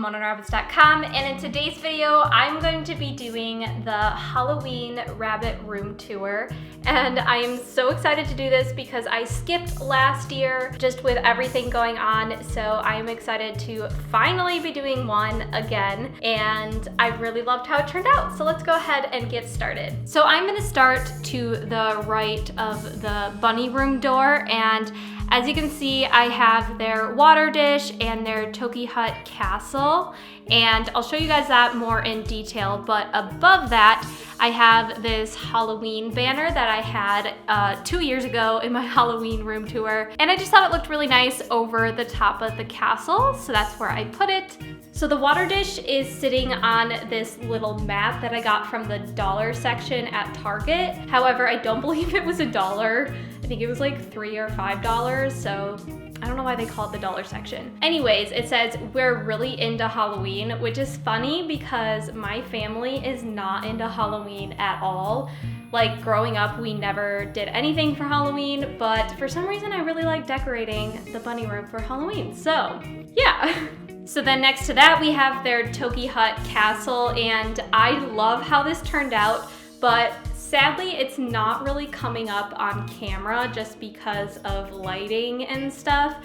OneOnRabbits.com, and in today's video I'm going to be doing the Halloween rabbit room tour, and I am so excited to do this because I skipped last year just with everything going on, so I am excited to finally be doing one again, and I really loved how it turned out. So let's go ahead and get started. So I'm going to start to the right of the bunny room door, and as you can see, I have their water dish and their Toki Hut castle, and I'll show you guys that more in detail, but above that, I have this Halloween banner that I had 2 years ago in my Halloween room tour, and I just thought it looked really nice over the top of the castle, so that's where I put it. So the water dish is sitting on this little mat that I got from the dollar section at Target. However, I don't believe it was $1. I think it was like $3 or $5, so I don't know why they call it the dollar section. Anyways, it says we're really into Halloween, which is funny because my family is not into Halloween at all. Like growing up, we never did anything for Halloween, but for some reason I really like decorating the bunny room for Halloween, so yeah. So then next to that, we have their Toki Hut castle, and I love how this turned out, but sadly, it's not really coming up on camera just because of lighting and stuff,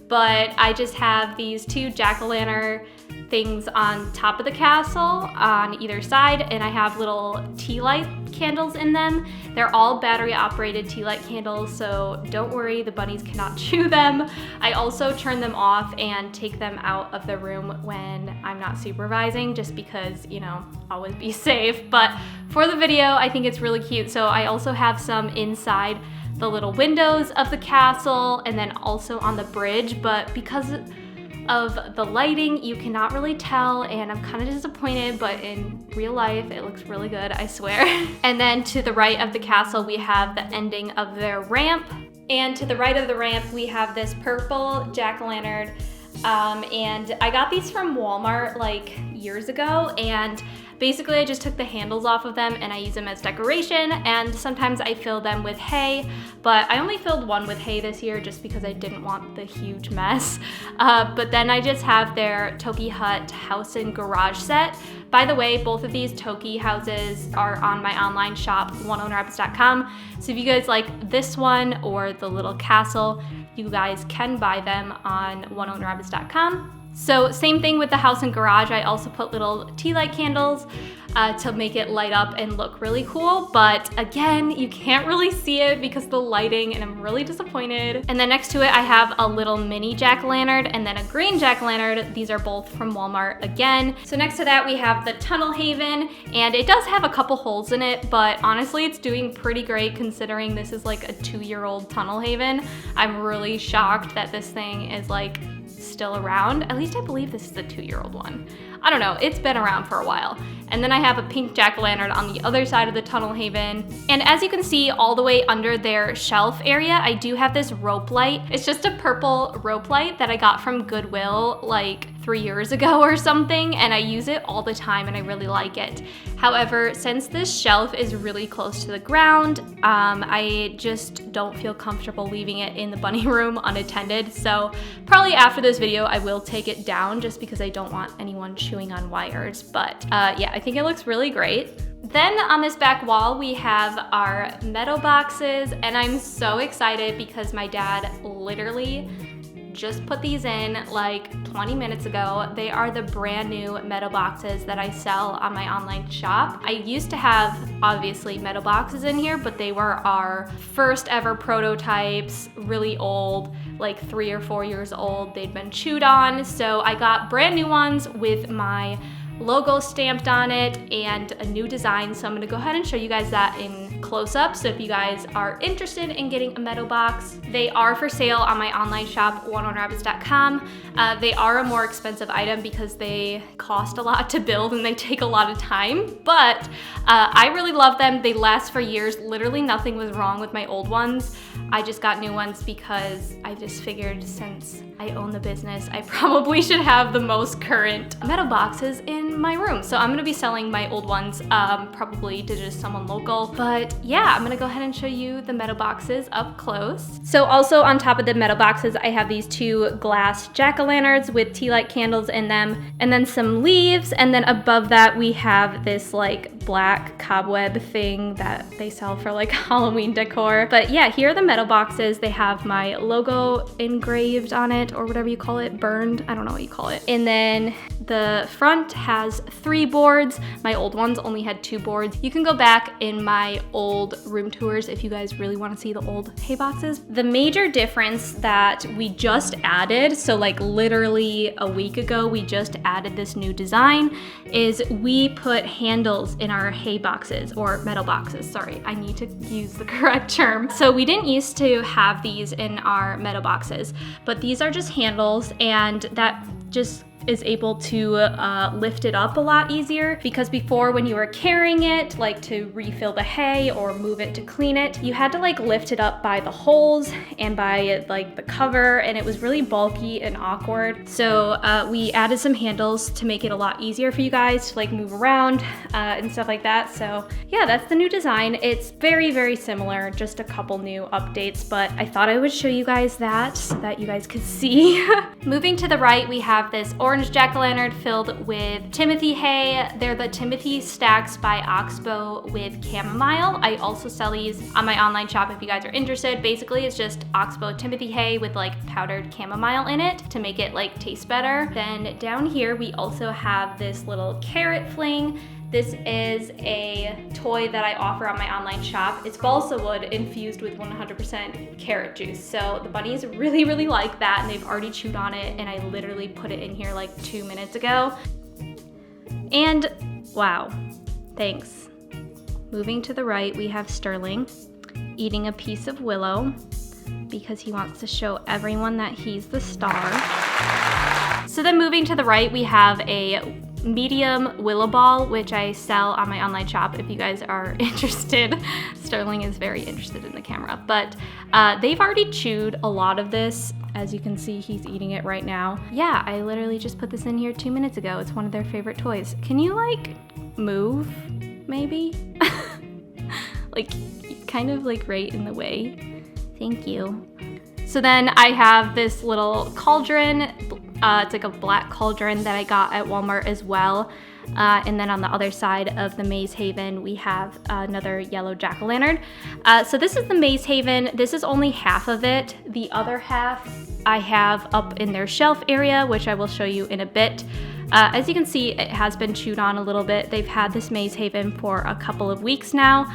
but I just have these two jack-o'-lantern things on top of the castle on either side, and I have little tea light candles in them. They're all battery operated tea light candles, so don't worry, the bunnies cannot chew them. I also turn them off and take them out of the room when I'm not supervising, just because, you know, always be safe. But for the video, I think it's really cute. So I also have some inside the little windows of the castle and then also on the bridge, but because of the lighting, you cannot really tell, and I'm kind of disappointed, but in real life, it looks really good, I swear. And then to the right of the castle, we have the ending of their ramp, and to the right of the ramp, we have this purple jack-o'-lantern, and I got these from Walmart like years ago, and basically I just took the handles off of them and I use them as decoration, and sometimes I fill them with hay, but I only filled one with hay this year just because I didn't want the huge mess. But then I just have their Toki Hut house and garage set. By the way, both of these Toki houses are on my online shop, OneOnRabbits.com. So if you guys like this one or the little castle, you guys can buy them on OneOnRabbits.com. So same thing with the house and garage. I also put little tea light candles to make it light up and look really cool. But again, you can't really see it because of the lighting, and I'm really disappointed. And then next to it, I have a little mini jack-o'-lantern and then a green jack-o'-lantern. These are both from Walmart again. So next to that, we have the Tunnel Haven, and it does have a couple holes in it, but honestly, it's doing pretty great considering this is like a 2-year-old Tunnel Haven. I'm really shocked that this thing is like still around. At least I believe this is a 2-year-old one. I don't know, it's been around for a while. And then I have a pink jack-o'-lantern on the other side of the Tunnel Haven. And as you can see, all the way under their shelf area, I do have this rope light. It's just a purple rope light that I got from Goodwill like 3 years ago or something, and I use it all the time and I really like it. However, since this shelf is really close to the ground, I just don't feel comfortable leaving it in the bunny room unattended. So probably after this video, I will take it down just because I don't want anyone chewing on wires. But yeah, I think it looks really great. Then on this back wall, we have our meadow boxes, and I'm so excited because my dad literally just put these in like 20 minutes ago. They are the brand new meadow boxes that I sell on my online shop. I used to have obviously meadow boxes in here, but they were our first ever prototypes, really old, like 3 or 4 years old. They'd been chewed on, so I got brand new ones with my logo stamped on it and a new design. So I'm gonna go ahead and show you guys that in close-up. So if you guys are interested in getting a meadow box, they are for sale on my online shop, OneOnRabbits.com. They are a more expensive item because they cost a lot to build and they take a lot of time, but I really love them. They last for years. Literally nothing was wrong with my old ones. I just got new ones because I just figured since I own the business, I probably should have the most current meadow boxes in in my room. So I'm gonna be selling my old ones, probably to just someone local. But yeah, I'm gonna go ahead and show you the metal boxes up close. So also on top of the metal boxes, I have these 2 glass jack-o'-lanterns with tea light candles in them, and then some leaves, and then above that we have this like black cobweb thing that they sell for like Halloween decor. But yeah, here are the metal boxes. They have my logo engraved on it, or whatever you call it, burned, I don't know what you call it. And then the front has 3 boards. My old ones only had 2 boards. You can go back in my old room tours if you guys really want to see the old hay boxes. The major difference that we just added, so like literally a week ago, we just added this new design, is we put handles in our hay boxes, or metal boxes, sorry, I need to use the correct term. So we didn't used to have these in our metal boxes, but these are just handles, and that just is able to lift it up a lot easier, because before when you were carrying it, like to refill the hay or move it to clean it, you had to like lift it up by the holes and by like the cover, and it was really bulky and awkward. So we added some handles to make it a lot easier for you guys to like move around and stuff like that. So yeah, that's the new design. It's very, very similar, just a couple new updates, but I thought I would show you guys that so that you guys could see. Moving to the right, we have this orange jack-o'-lantern filled with Timothy hay. They're the Timothy stacks by Oxbow with chamomile. I also sell these on my online shop if you guys are interested. Basically, it's just Oxbow Timothy hay with like powdered chamomile in it to make it like taste better. Then down here, we also have this little carrot fling. This is a toy that I offer on my online shop. It's balsa wood infused with 100% carrot juice. So the bunnies really, really like that, and they've already chewed on it, and I literally put it in here like 2 minutes ago. And wow, thanks. Moving to the right, we have Sterling eating a piece of Willow because he wants to show everyone that he's the star. So then moving to the right, we have a medium willow ball, which I sell on my online shop if you guys are interested. Sterling is very interested in the camera, but they've already chewed a lot of this. As you can see, he's eating it right now. Yeah, I literally just put this in here 2 minutes ago. It's one of their favorite toys. Can you like move, maybe? Like kind of like right in the way. Thank you. So then I have this little cauldron. It's like a black cauldron that I got at Walmart as well. And then on the other side of the Maze Haven, we have another yellow jack-o'-lantern. So this is the Maze Haven. This is only half of it. The other half I have up in their shelf area, which I will show you in a bit. As you can see, it has been chewed on a little bit. They've had this Maze Haven for a couple of weeks now.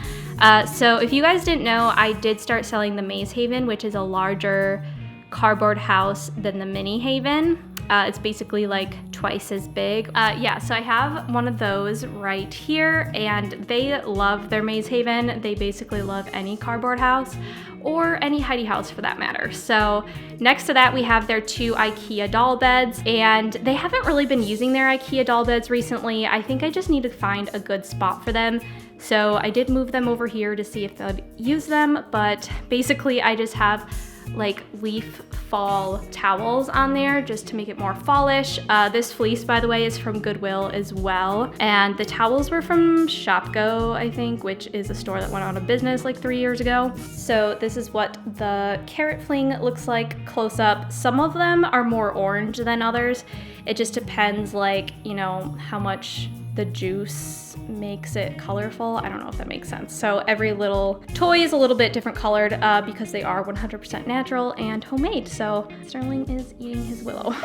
So if you guys didn't know, I did start selling the Maze Haven, which is a larger cardboard house than the Mini Haven. It's basically like twice as big. Yeah, so I have one of those right here, and they love their Maze Haven. They basically love any cardboard house or any Heidi house for that matter. So next to that, we have their 2 IKEA doll beds, and they haven't really been using their IKEA doll beds recently. I think I just need to find a good spot for them. So I did move them over here to see if they'll use them, but basically I just have like leaf fall towels on there just to make it more fallish. This fleece, by the way, is from Goodwill as well. And the towels were from Shopgo, I think, which is a store that went out of business like 3 years ago. So this is what the carrot fling looks like close up. Some of them are more orange than others. It just depends, like, you know, how much the juice makes it colorful. I don't know if that makes sense. So every little toy is a little bit different colored because they are 100% natural and homemade. So Sterling is eating his Willow.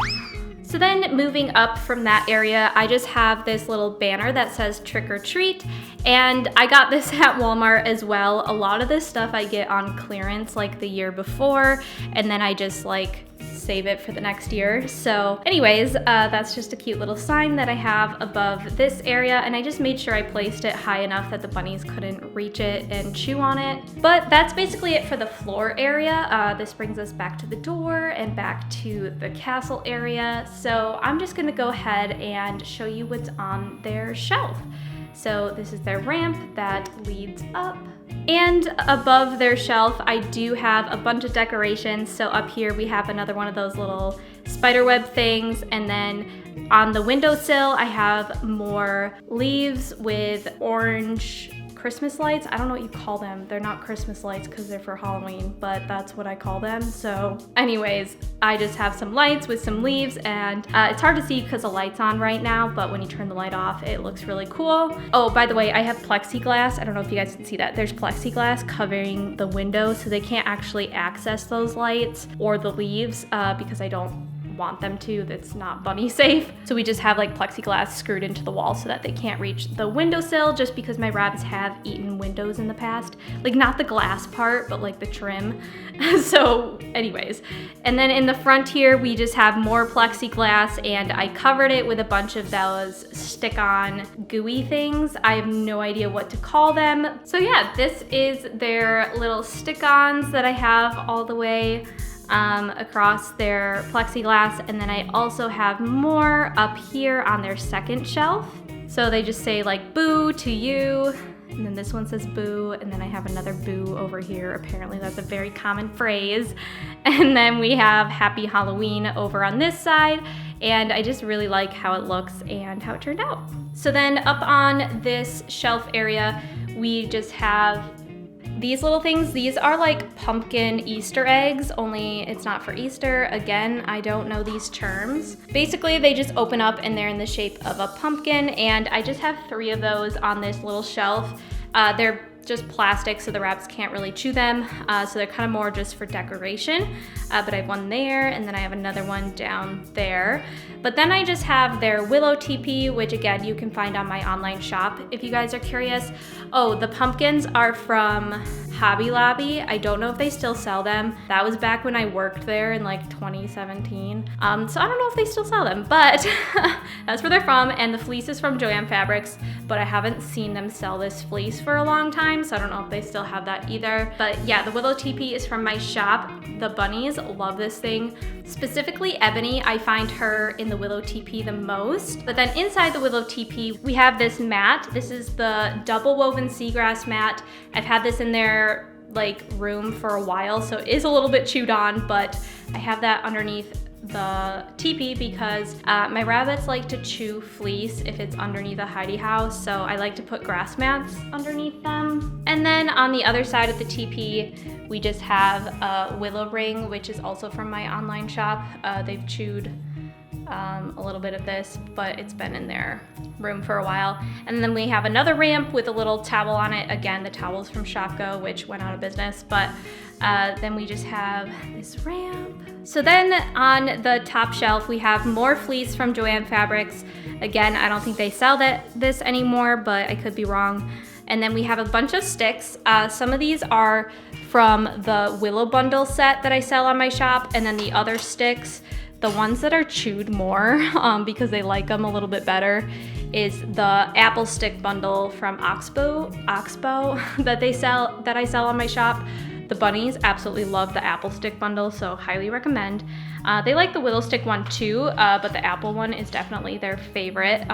So then moving up from that area, I just have this little banner that says trick or treat, and I got this at Walmart as well. A lot of this stuff I get on clearance like the year before, and then I just like save it for the next year. So anyways, that's just a cute little sign that I have above this area, and I just made sure I placed it high enough that the bunnies couldn't reach it and chew on it. But that's basically it for the floor area. This brings us back to the door and back to the castle area. So I'm just gonna go ahead and show you what's on their shelf. So this is their ramp that leads up And above their shelf, I do have a bunch of decorations. So up here we have another one of those little spiderweb things, and then on the windowsill I have more leaves with orange Christmas lights. I don't know what you call them. They're not Christmas lights because they're for Halloween, but that's what I call them. So anyways, I just have some lights with some leaves, and it's hard to see because the light's on right now, but when you turn the light off, it looks really cool. Oh, by the way, I have plexiglass. I don't know if you guys can see that. There's plexiglass covering the window, so they can't actually access those lights or the leaves because I don't want them to. That's not bunny safe. So we just have like plexiglass screwed into the wall so that they can't reach the windowsill, just because my rabbits have eaten windows in the past. Like not the glass part, but like the trim. So anyways, and then in the front here, we just have more plexiglass, and I covered it with a bunch of those stick-on gooey things. I have no idea what to call them. So yeah, this is their little stick-ons that I have all the way across their plexiglass, and then I also have more up here on their second shelf. So they just say like boo to you, and then this one says boo, and then I have another boo over here. Apparently that's a very common phrase. And then we have Happy Halloween over on this side, and I just really like how it looks and how it turned out. So then up on this shelf area, we just have these little things. These are like pumpkin Easter eggs, only it's not for Easter. Again, I don't know these terms. Basically, they just open up and they're in the shape of a pumpkin, and I just have 3 of those on this little shelf. They're just plastic, so the rabbits can't really chew them, so they're kind of more just for decoration. But I have one there, and then I have another one down there. But then I just have their willow teepee, which again, you can find on my online shop if you guys are curious. Oh, the pumpkins are from Hobby Lobby. I don't know if they still sell them. That was back when I worked there in like 2017. So I don't know if they still sell them, but that's where they're from. And the fleece is from Joann Fabrics, but I haven't seen them sell this fleece for a long time, so I don't know if they still have that either. But yeah, the willow teepee is from my shop. The bunnies love this thing. Specifically Ebony, I find her in the willow teepee the most. But then inside the willow teepee, we have this mat. This is the double woven seagrass mat. I've had this in their like room for a while, so it is a little bit chewed on, but I have that underneath the teepee because my rabbits like to chew fleece if it's underneath a hidey house, so I like to put grass mats underneath them. And then on the other side of the teepee, we just have a willow ring, which is also from my online shop. They've chewed a little bit of this, but it's been in their room for a while. And then we have another ramp with a little towel on it. Again, the towel's from Shopko, which went out of business, but then we just have this ramp. So then on the top shelf, we have more fleece from Joann Fabrics. Again, I don't think they sell this anymore, but I could be wrong. And then we have a bunch of sticks. Some of these are from the Willow Bundle set that I sell on my shop, and then the other sticks, the ones that are chewed more because they like them a little bit better, is the apple stick bundle from Oxbow that I sell on my shop. The bunnies absolutely love the apple stick bundle, so highly recommend. They like the willow stick one too, but the apple one is definitely their favorite.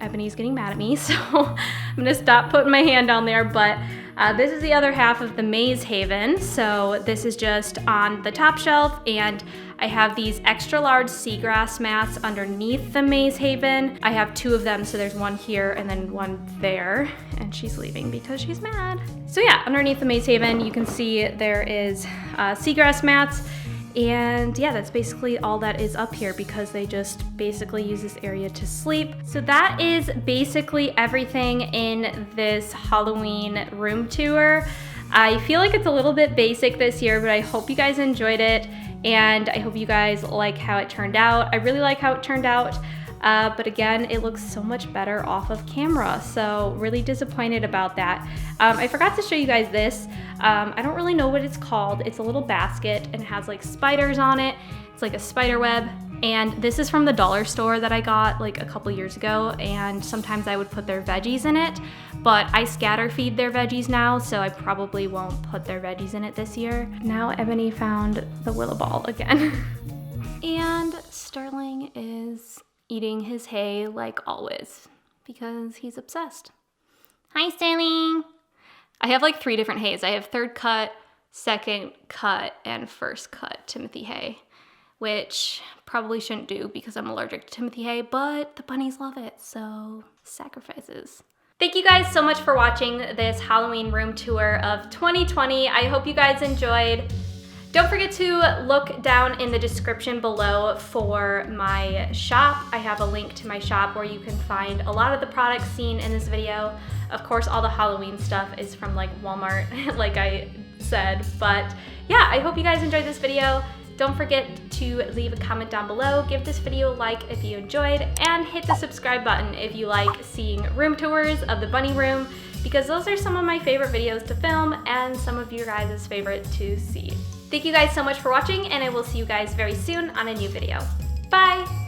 Ebony's getting mad at me, so I'm gonna stop putting my hand on there, but this is the other half of the Maze Haven. So this is just on the top shelf, and I have these extra large seagrass mats underneath the Maze Haven. I have 2 of them, so there's one here and then one there, and she's leaving because she's mad. So yeah, underneath the Maze Haven, you can see there is seagrass mats. And yeah, that's basically all that is up here because they just basically use this area to sleep. So that is basically everything in this Halloween room tour. I feel like it's a little bit basic this year, but I hope you guys enjoyed it, and I hope you guys like how it turned out. I really like how it turned out. But again, it looks so much better off of camera, so really disappointed about that. I forgot to show you guys this. I don't really know what it's called. It's a little basket and it has like spiders on it. It's like a spider web. And this is from the dollar store that I got like a couple years ago, and sometimes I would put their veggies in it, but I scatter feed their veggies now, so I probably won't put their veggies in it this year. Now Ebony found the willow ball again. And Sterling is eating his hay like always because he's obsessed. Hi, Sterling. I have like 3 different Hays. I have third cut, second cut, and first cut Timothy Hay, which probably shouldn't do because I'm allergic to Timothy Hay, but the bunnies love it, so sacrifices. Thank you guys so much for watching this Halloween room tour of 2020. I hope you guys enjoyed. Don't forget to look down in the description below for my shop. I have a link to my shop where you can find a lot of the products seen in this video. Of course, all the Halloween stuff is from like Walmart, like I said. But yeah, I hope you guys enjoyed this video. Don't forget to leave a comment down below, give this video a like if you enjoyed, and hit the subscribe button if you like seeing room tours of the bunny room, because those are some of my favorite videos to film and some of your guys' favorite to see. Thank you guys so much for watching, and I will see you guys very soon on a new video. Bye!